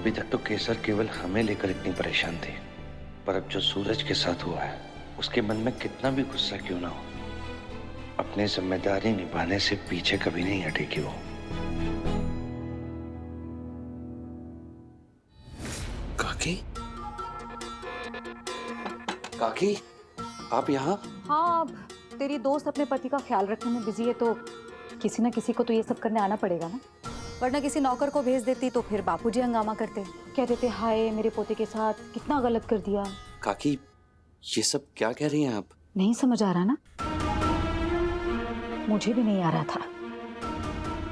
अभी तक तो केसर केवल हमें लेकर इतनी परेशान थी, पर अब जो सूरज के साथ हुआ है उसके मन में कितना भी गुस्सा क्यों ना हो, अपनी जिम्मेदारी निभाने से पीछे कभी नहीं हटेगी वो। काकी, काकी, आप यहाँ? हाँ, अब तेरी दोस्त अपने पति का ख्याल रखने में बिजी है तो किसी ना किसी को तो ये सब करने आना पड़ेगा ना, वरना किसी नौकर को भेज देती तो फिर बापूजी हंगामा करते, कह देते हाय मेरे पोते के साथ कितना गलत कर दिया। काकी, ये सब क्या कह रही हैं आप? नहीं समझ आ रहा ना? मुझे भी नहीं आ रहा था,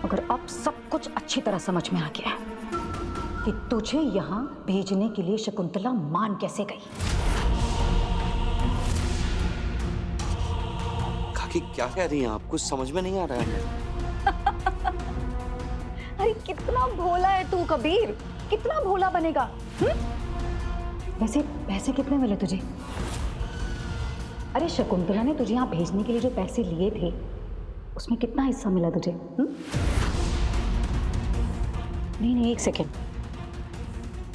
मगर अब सब कुछ अच्छी तरह समझ में आ गया है कि तुझे यहाँ भेजने के लिए शकुंतला मान कैसे गई। काकी, क्या कह रही हैं आप? कुछ समझ में नहीं आ रहा है। अरे कितना भोला है तू कबीर, कितना भोला बनेगा? वैसे पैसे कितने मिले तुझे? अरे शकुंतला ने तुझे यहाँ भेजने के लिए जो पैसे लिए थे उसमें कितना हिस्सा मिला तुझे? नहीं, एक सेकेंड,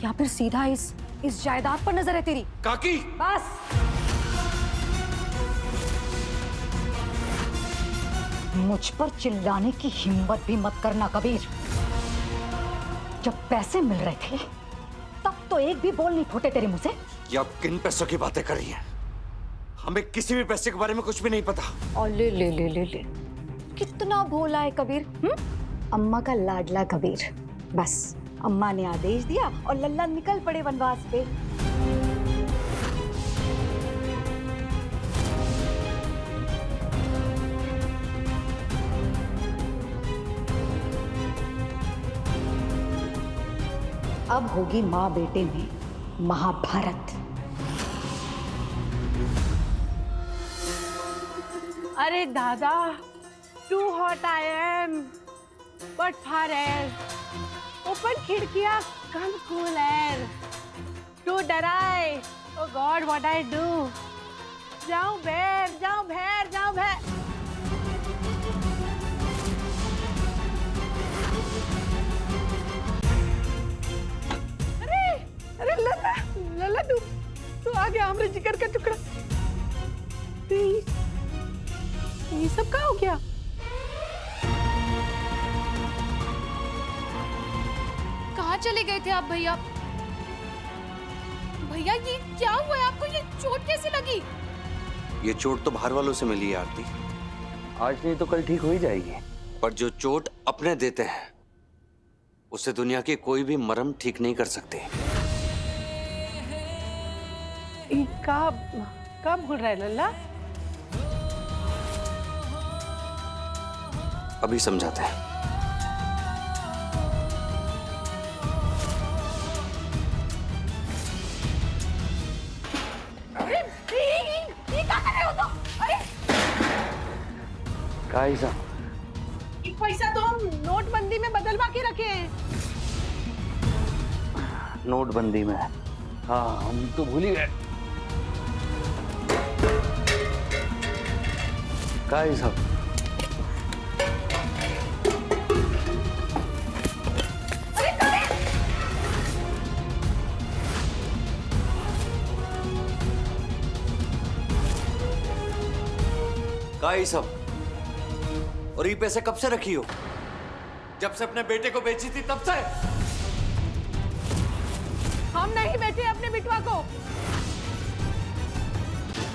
या फिर सीधा इस जायदाद पर नजर है तेरी? काकी, बस मुझ पर चिल्लाने की हिम्मत भी मत करना कबीर। जब पैसे मिल रहे थे तब तो एक भी बोल नहीं फूटे तेरे मुंह से। ये आप किन पैसों की बातें कर रही हैं? हमें किसी भी पैसे के बारे में कुछ भी नहीं पता। और ले ले ले ले ले, कितना भोला है कबीर। अम्मा का लाडला कबीर। बस अम्मा ने आदेश दिया और लल्ला निकल पड़े वनवास पे। अब होगी माँ बेटे में महाभारत। अरे दादा, too hot I am, but for air, open खिड़कियां, come cool air, too dry, oh God what I do, जाऊं भैर, जाऊं भैर, जाऊं भैर। अरे लल्ला, लल्ला तू आ गया, हमरे जिगर का टुकड़ा। ये सब क्या हो गया? कहाँ चले गए थे आप भैया? भैया ये क्या हुआ है आपको? ये चोट कैसे लगी? ये चोट तो बाहर वालों से मिली है आरती। आज नहीं तो कल ठीक हो ही जाएगी। पर जो चोट अपने देते हैं उसे दुनिया के कोई भी मरहम ठीक नहीं कर सकते। कब भूल रहा है लल्ला? अभी समझाते हैं। ये क्या कर रहे हो तुम? अरे काइसा, ये पैसा तो हम नोटबंदी में बदलवा के रखे हैं। नोटबंदी में? हाँ, हम तो भूल ही गए। काइसा, का ये सब? और ये पैसे कब से रखी हो? जब से अपने बेटे को बेची थी तब से? हम नहीं बेचे अपने बिटवा को।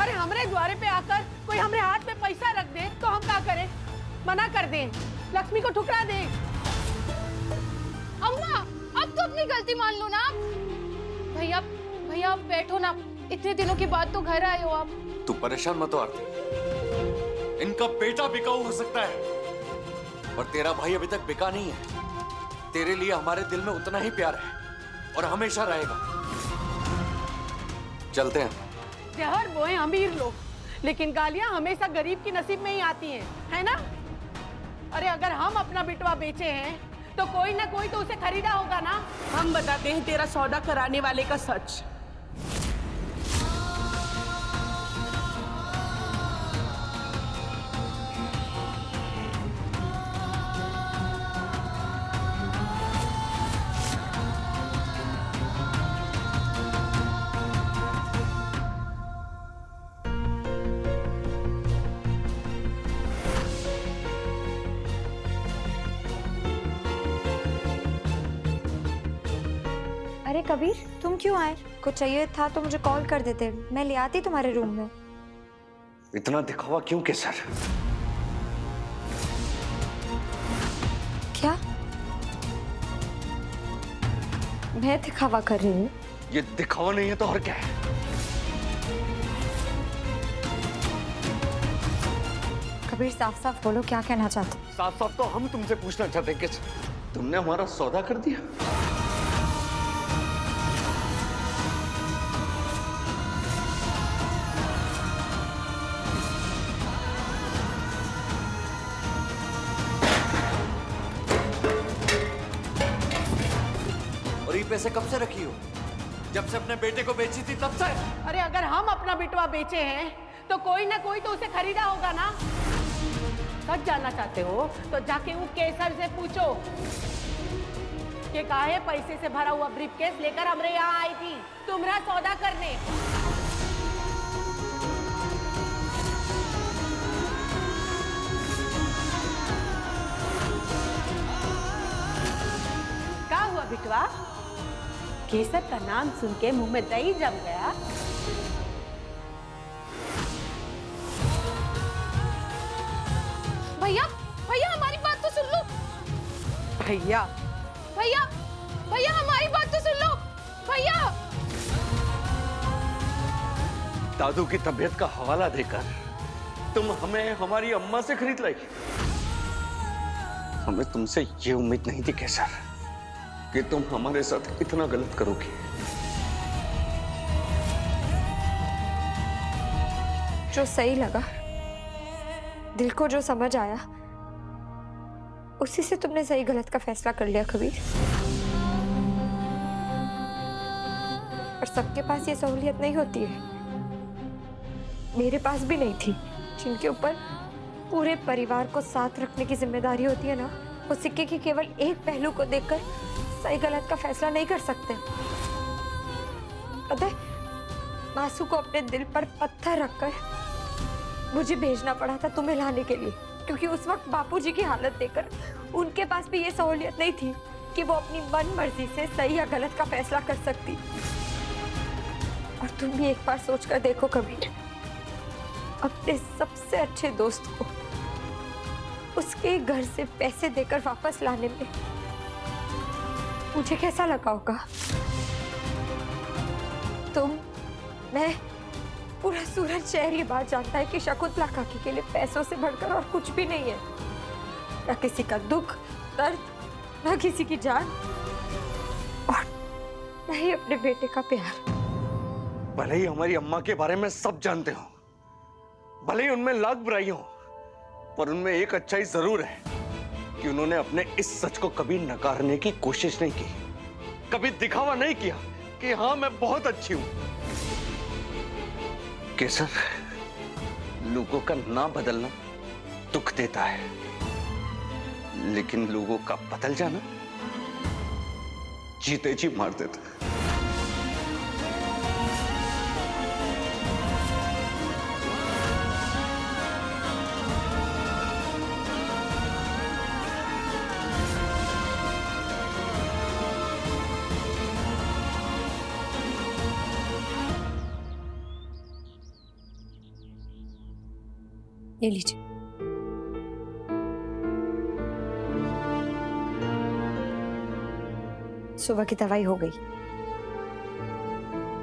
अरे हमरे द्वारे पे आकर कोई हमरे हाथ में पैसा रख दे तो हम क्या करें? मना कर दें, लक्ष्मी को ठुकरा दें। अम्मा, अब तो अपनी गलती मान लो ना आप। भैया भैया आप बैठो ना, इतने दिनों के बाद तो घर आए हो आप। तू परेशान मत हो आरती। इनका बेटा बिकाऊ हो सकता है और तेरा भाई अभी तक बिका नहीं है। तेरे लिए हमारे दिल में उतना ही प्यार है और हमेशा रहेगा। चलते हैं। जहर बोए अमीर लोग, लेकिन गालियां हमेशा गरीब की नसीब में ही आती हैं, है ना? अरे अगर हम अपना बिटवा बेचे हैं तो कोई ना कोई तो उसे खरीदा होगा ना। हम बताते हैं तेरा सौदा कराने वाले का सच। कबीर, तुम क्यों आए? कुछ चाहिए था तो मुझे कॉल कर देते, मैं ले आती तुम्हारे रूम में। इतना दिखावा क्यों केसर? क्या? मैं दिखावा कर रही हूँ? ये दिखावा नहीं है तो और क्या है? कबीर साफ साफ बोलो, क्या कहना चाहते हो? साफ साफ तो हम तुमसे पूछना चाहते हैं कि तुमने हमारा सौदा कर दिया। और ये पैसे कब से रखी हो? जब से अपने बेटे को बेची थी तब से? अरे अगर हम अपना बिटवा बेचे हैं तो कोई ना कोई तो उसे खरीदा होगा ना। सच जानना चाहते हो तो जाके वो केसर से पूछो कि काहे पैसे से भरा हुआ ब्रीफकेस लेकर हमरे यहाँ आई थी तुम्हारा सौदा करने। क्या हुआ बिटवा? केसर का नाम सुन के मुंह में दही जम गया? भैया भैया हमारी बात तो सुन लो। भैया भैया भैया हमारी बात तो सुन लो। भैया दादू की तबीयत का हवाला देकर तुम हमें हमारी अम्मा से खरीद लाई। हमें तुमसे ये उम्मीद नहीं थी केसर कि तुम हमारे साथ इतना गलत करोगी। जो सही लगा, दिल को जो समझ आया, उसी से तुमने सही गलत का फैसला कर लिया कबीर। और सबके पास ये सहूलियत नहीं होती है, मेरे पास भी नहीं थी। जिनके ऊपर पूरे परिवार को साथ रखने की जिम्मेदारी होती है ना, वो सिक्के के केवल एक पहलू को देखकर सही गलत का फैसला नहीं कर सकते। पता है, मासू को अपने दिल पर पत्थर रखकर मुझे भेजना पड़ा था तुम्हें लाने के लिए, क्योंकि उस वक्त बापूजी की हालत देखकर उनके पास भी ये सहूलियत नहीं थी कि वो अपनी मन मर्जी से सही या गलत का फैसला कर सकती। और तुम भी एक बार सोचकर देखो कबीर, अपने सबसे अच्छे दोस्त को उसके घर से पैसे देकर वापस लाने में मुझे कैसा लगा होगा। तुम, मैं, पूरा सूरज शहर ये बात जानता है कि शकुंतला काकी के लिए पैसों से बढ़कर और कुछ भी नहीं है। न किसी का दुख दर्द, न किसी की जान, और न ही अपने बेटे का प्यार। भले ही हमारी अम्मा के बारे में सब जानते हो, भले ही उनमें लाख बुराई हो, पर उनमें एक अच्छाई जरूर है कि उन्होंने अपने इस सच को कभी नकारने की कोशिश नहीं की, कभी दिखावा नहीं किया कि हाँ मैं बहुत अच्छी हूं। केसर, लोगों का ना बदलना दुख देता है, लेकिन लोगों का बदल जाना जीते जी मार देता है। ये लीजिए। सुबह की दवाई हो गई,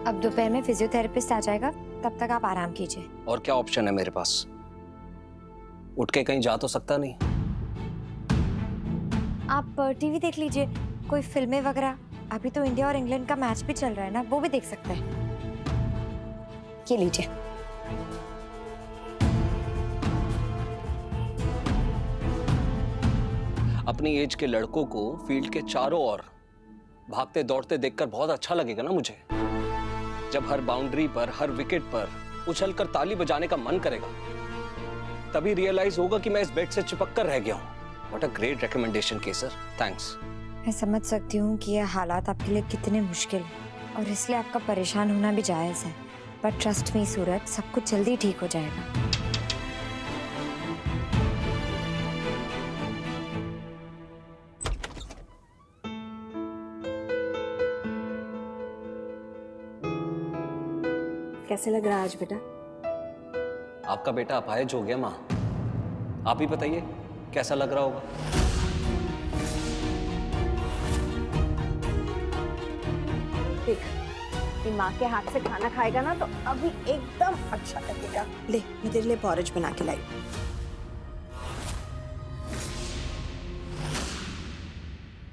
अब दोपहर में फिजियोथेरेपिस्ट आ जाएगा, तब तक आप आराम कीजिए। और क्या ऑप्शन है मेरे पास? उठ के कहीं जा तो सकता नहीं। आप टीवी देख लीजिए, कोई फिल्में वगैरह। अभी तो इंडिया और इंग्लैंड का मैच भी चल रहा है ना, वो भी देख सकते हैं। ये लीजिए। अपनी एज के लड़कों को फील्ड के चारों ओर भागते दौड़ते देखकर बहुत अच्छा लगेगा ना मुझे। जब हर बाउंड्री पर, हर विकेट पर उछलकर ताली बजाने का मन करेगा, तभी रियलाइज होगा कि मैं इस बेड से चिपक कर रह गया हूं। What a great recommendation Kesar, thanks. मैं समझ सकती हूँ कि यह हालात आपके लिए कितने मुश्किल हैं और इसलिए आपका परेशान होना भी जायज है, बट ट्रस्ट मी सूरज, सब कुछ जल्दी ठीक हो जाएगा। कैसे लग रहा है आज बेटा? आपका बेटा अपाहिज हो गया माँ। आप ही बताइए कैसा लग रहा होगा। देख, ये माँ के हाथ से खाना खाएगा ना तो अभी एकदम अच्छा लगेगा। ले, मैं तेरे लिए पॉरेज बना के लाई।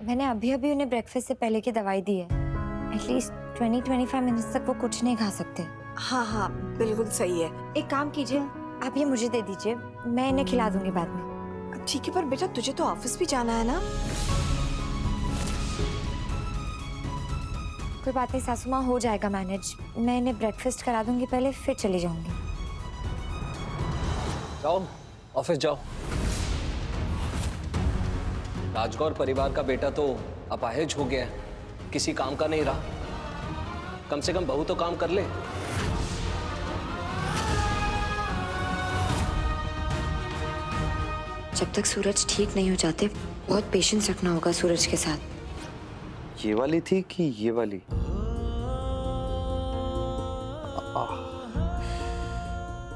मैंने अभी अभी उन्हें ब्रेकफास्ट से पहले की दवाई दी है। एटलीस्ट 20-25 मिनट्स तक वो कुछ नहीं खा सकते। हाँ हाँ बिल्कुल सही है। एक काम कीजिए, आप ये मुझे दे दीजिए, मैं इन्हें खिला दूंगी बाद में। ठीक है, पर बेटा तुझे तो ऑफिस भी जाना है ना। कोई बात नहीं सासू माँ, हो जाएगा मैनेज। मैं इन्हें ब्रेकफास्ट करा दूंगी पहले, फिर चली जाऊंगी। जाओ ऑफिस जाओ। राजगौर परिवार का बेटा तो अपाहिज हो गया है, किसी काम का नहीं रहा। कम से कम बहू तो काम कर ले। जब तक सूरज ठीक नहीं हो जाते बहुत पेशेंस रखना होगा सूरज के साथ। ये वाली थी कि ये वाली?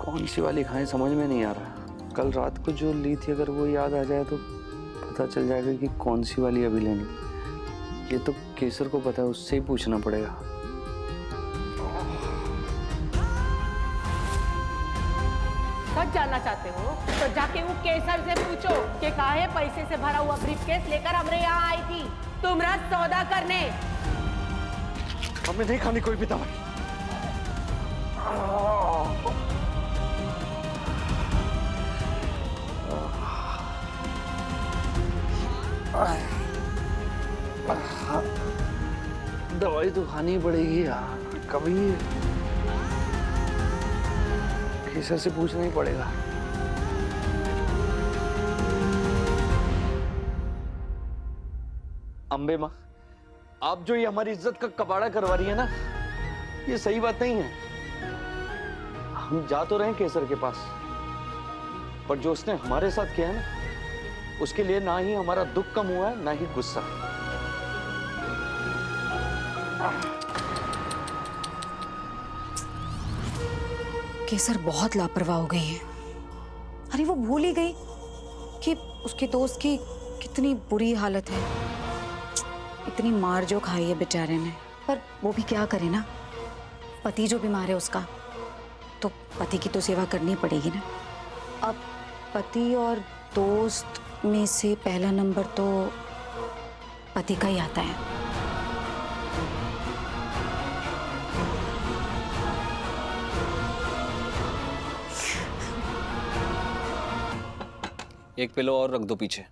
कौन सी वाली खाएं समझ में नहीं आ रहा। कल रात को जो ली थी अगर वो याद आ जाए तो पता चल जाएगा कि कौन सी वाली अभी लेनी। ये तो केसर को पता है, उससे ही पूछना पड़ेगा। सच जानना चाहते हो तो जाके वो केसर से पूछो कि काहे पैसे से भरा हुआ ब्रीफकेस लेकर हमरे यहाँ आई थी तुमरा सौदा करने। हमें नहीं खानी कोई भी दवाई। दवाई तो खानी पड़ेगी यार, कभी केसर से पूछना ही पड़ेगा। अम्बे माँ, आप जो ये हमारी इज्जत का कबाड़ा करवा रही है ना, ये सही बात नहीं है। हम जा तो रहे हैं केसर के पास, पर जो उसने हमारे साथ किया है ना, उसके लिए ना ही हमारा दुख कम हुआ है ना ही गुस्सा। केसर बहुत लापरवाह हो गई है। अरे वो भूल ही गई कि उसके दोस्त की कितनी बुरी हालत है। इतनी मार जो खाई है बेचारे ने, पर वो भी क्या करे ना, पति जो बीमार है उसका, तो पति की तो सेवा करनी पड़ेगी ना। अब पति और दोस्त में से पहला नंबर तो पति का ही आता है। एक पिलो और रख दो पीछे।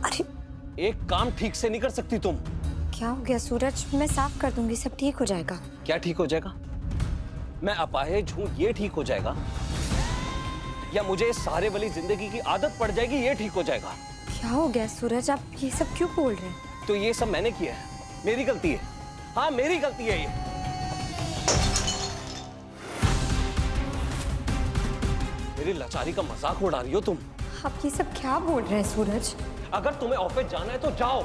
अरे एक काम ठीक से नहीं कर सकती तुम? क्या हो गया सूरज? मैं साफ कर दूंगी, सब ठीक हो जाएगा। क्या ठीक हो जाएगा? मैं अपाहिज हूं ये ठीक हो जाएगा, या मुझे इस सहारे वाली जिंदगी की आदत पड़ जाएगी ये ठीक हो जाएगा? क्या हो गया सूरज, आप ये सब क्यों बोल रहे हैं? तो ये सब मैंने किया है, मेरी गलती है। हाँ मेरी गलती है ये। मेरी लाचारी का मजाक उड़ा रही हो तुम। आप ये सब क्या बोल रहे हैं सूरज? अगर तुम्हें ऑफिस जाना है तो जाओ,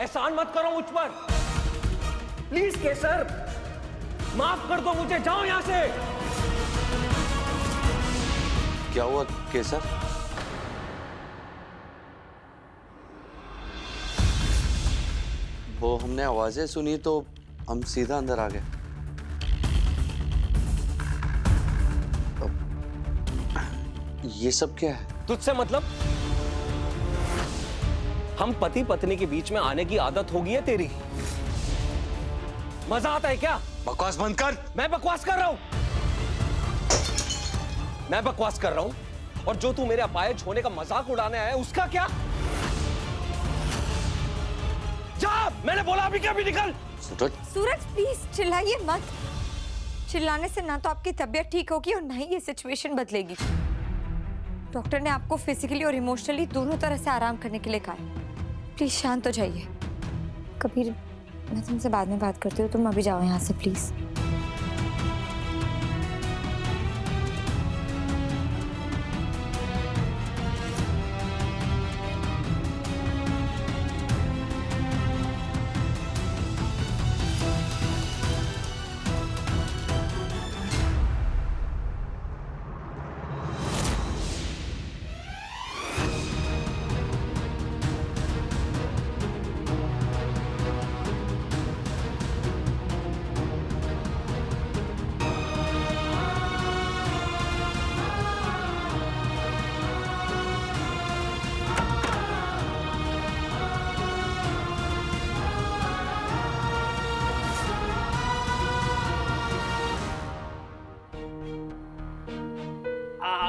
एहसान मत करो मुझ पर। प्लीज केसर, माफ कर दो मुझे, जाओ यहां से। क्या हुआ केसर? वो हमने आवाजें सुनी तो हम सीधा अंदर आ गए। ये सब क्या है? तुझसे मतलब? हम पति पत्नी के बीच में आने की आदत होगी है तेरी? मजा आता है क्या? बकवास बंद कर। मैं बकवास कर रहा हूं, मैं बकवास कर रहा हूं। और जो तू मेरे अपाहिज होने का मजाक उड़ाने आया है उसका क्या? जा, मैंने बोला अभी क्या, भी निकल। सूरज प्लीज चिल्लाइए मत। चिल्लाने से ना तो आपकी तबीयत ठीक होगी और ना ही ये सिचुएशन बदलेगी। डॉक्टर ने आपको फिजिकली और इमोशनली दोनों तरह से आराम करने के लिए कहा है। प्लीज शांत हो जाइए। कबीर, मैं तुमसे बाद में बात करती हूँ, तुम अभी जाओ यहाँ से प्लीज।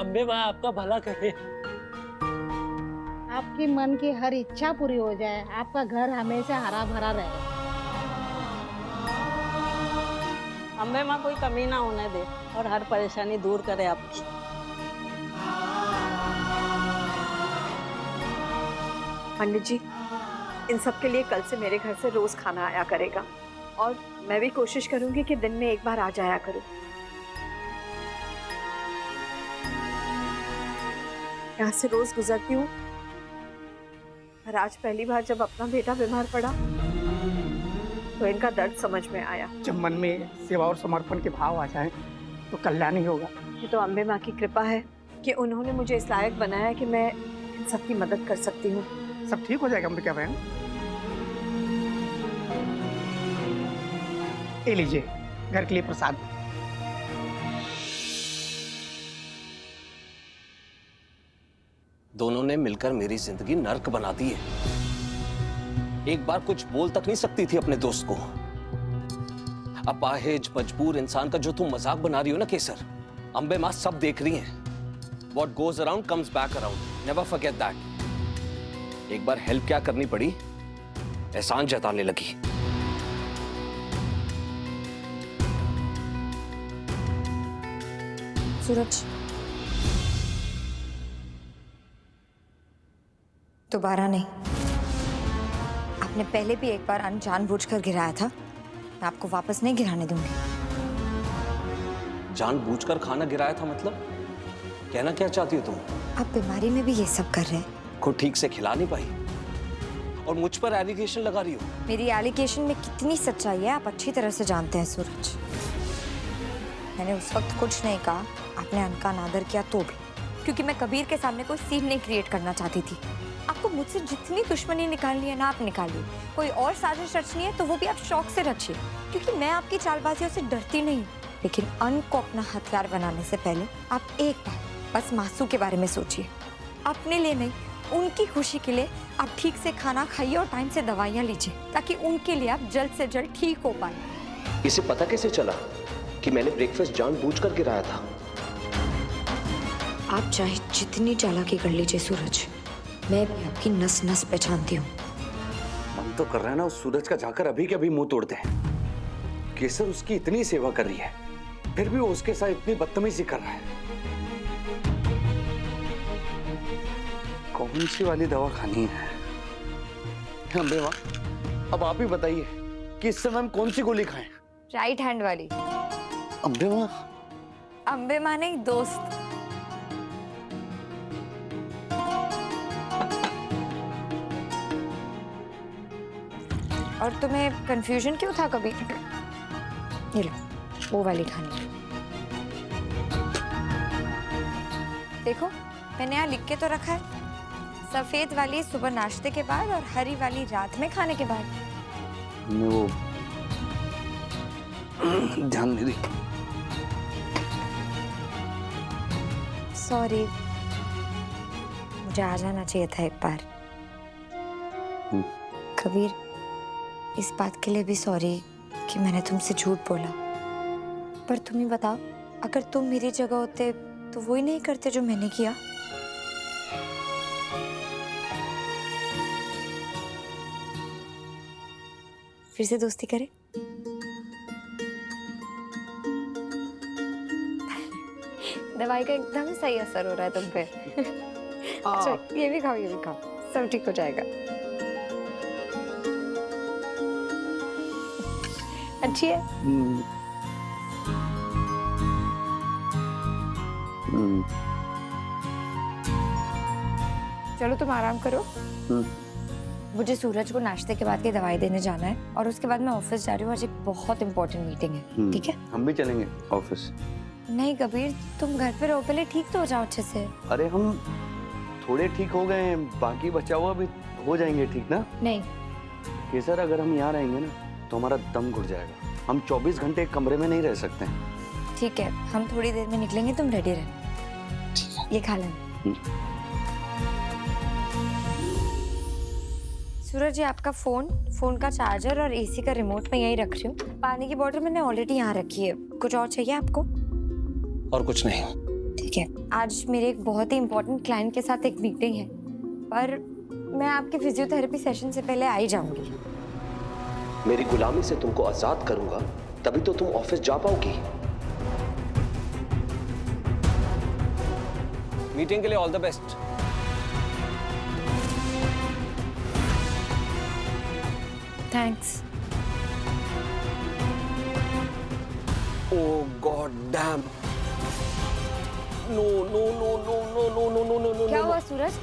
अम्बे माँ आपका भला करे। आपकी मन की हर इच्छा पूरी हो जाए, आपका घर हमेशा हरा भरा रहे। अम्बे माँ कोई कमी ना होने दे और हर परेशानी दूर करे आपकी। पंडित जी, इन सब के लिए कल से मेरे घर से रोज खाना आया करेगा और मैं भी कोशिश करूंगी कि दिन में एक बार आ जाया करूं। यहाँ से रोज गुजरती हूँ और आज पहली बार जब अपना बेटा बीमार पड़ा तो इनका दर्द समझ में आया। जब मन में सेवा और समर्पण के भाव आ जाए तो कल्याण ही होगा। ये तो अम्बे माँ की कृपा है कि उन्होंने मुझे इस लायक बनाया कि मैं इन सबकी मदद कर सकती हूँ। सब ठीक हो जाएगा अंबिका बहन। ये लीजिए घर के लिए प्रसाद। दोनों ने मिलकर मेरी जिंदगी नर्क बना दी है। एक बार कुछ बोल तक नहीं सकती थी अपने दोस्त को। अपाहिज मजबूर इंसान का जो तुम मजाक बना रही हो ना केसर, अंबे माँ सब देख रही हैं। What goes around comes back around. Never forget that. एक बार हेल्प क्या करनी पड़ी, एहसान जताने लगी। सूरज, दोबारा नहीं। आपने पहले भी एक बार जानबूझकर गिराया था, मैं आपको वापस नहीं गिराने दूंगी। जानबूझकर खाना गिराया था मतलब? कहना क्या चाहती हो तुम? आप बीमारी में भी ये सब कर रहे हैं। को ठीक से खिला नहीं पाई और मुझ पर एलिगेशन लगा रही हो। मेरी एलिगेशन में कितनी सच्चाई है आप अच्छी तरह से जानते हैं सूरज। मैंने उस वक्त कुछ नहीं कहा, आपने उनका अनादर किया तो भी, क्योंकि मैं कबीर के सामने कोई सीन नहीं क्रिएट करना चाहती थी। आपको मुझसे जितनी दुश्मनी निकालनी है ना आप निकालिए, कोई और साजिश रचनी है तो वो भी आप शौक से रचिए, क्योंकि मैं आपकी चालबाजियों से डरती नहीं। लेकिन अन्न को अपना हथियार बनाने से पहले आप एक बार बस मासू के बारे में सोचिए। अपने लिए नहीं, उनकी खुशी के लिए आप ठीक से खाना खाइए और टाइम से दवाइयाँ लीजिए, ताकि उनके लिए आप जल्द से जल्द ठीक हो पाए। इसे पता कैसे चला कि मैंने ब्रेकफास्ट जानबूझकर गिराया था? आप चाहे जितनी चालाकी कर लीजिए सूरज, मैं भी आपकी नस नस पहचानती हूँ। मन तो कर रहा है ना उस सूरज का जाकर अभी के अभी मुंह तोड़ते हैं। केसर उसकी इतनी सेवा कर रही है, फिर भी वो उसके साथ इतनी बदतमीजी कर रहा है। कौन सी वाली दवा खानी है? अम्बे माँ, अब आप ही बताइए कि इस समय हम कौन सी गोली खाएं? राइट हैंड वाली। अम्बे माँ? अम्बे माँ नहीं, दोस्त। और तुम्हें कंफ्यूजन क्यों था कभी? ये लो, वो वाली खानी। देखो मैंने यहाँ लिख के तो रखा है, सफेद वाली सुबह नाश्ते के बाद और हरी वाली रात में खाने के बाद। मैं वो ध्यान नहीं दी। सॉरी, मुझे आ जाना चाहिए था एक बार। कबीर, इस बात के लिए भी सॉरी कि मैंने तुमसे झूठ बोला। पर तुम ही बताओ, अगर तुम मेरी जगह होते तो वो ही नहीं करते जो मैंने किया। फिर से दोस्ती करें? दवाई का एकदम सही असर हो रहा है तुम पे। अच्छा, ये भी खाओ, ये भी खाओ, सब ठीक हो जाएगा। अच्छी है। चलो तुम आराम करो। मुझे सूरज को नाश्ते के बाद की दवाई देने जाना है और उसके बाद मैं ऑफिस जा रही हूँ। आज एक बहुत इंपॉर्टेंट मीटिंग है, ठीक है? हम भी चलेंगे ऑफिस। नहीं कबीर, तुम घर पे रहो, पहले ठीक तो हो जाओ अच्छे से। अरे हम थोड़े ठीक हो गए हैं, बाकी बचा हुआ भी हो जाएंगे ठीक ना? नहीं केसर, अगर हम यहाँ रहेंगे ना तो हमारा दम घुट जाएगा। हम 24 घंटे एक कमरे में नहीं रह सकते हैं। ठीक है, हम थोड़ी देर में निकलेंगे, तुम रेडी रहना। ये खा लेना। सूरज, ये आपका फोन का चार्जर और एसी का रिमोट मैं यहीं रख रही हूँ। पानी की बोतल मैंने ऑलरेडी यहाँ रखी है। कुछ और चाहिए आपको? और कुछ नहीं, ठीक है, आज मेरे एक बहुत ही इम्पोर्टेंट क्लाइंट के साथ एक मीटिंग है, पर मैं आपके फिजियोथेरेपी सेशन से पहले आ ही जाऊंगी। मेरी गुलामी से तुमको आजाद करूंगा, तभी तो तुम ऑफिस जा पाओगी। मीटिंग के लिए all the best. Thanks. Oh God damn. No no no no no no no no no no. क्या हुआ सूरज?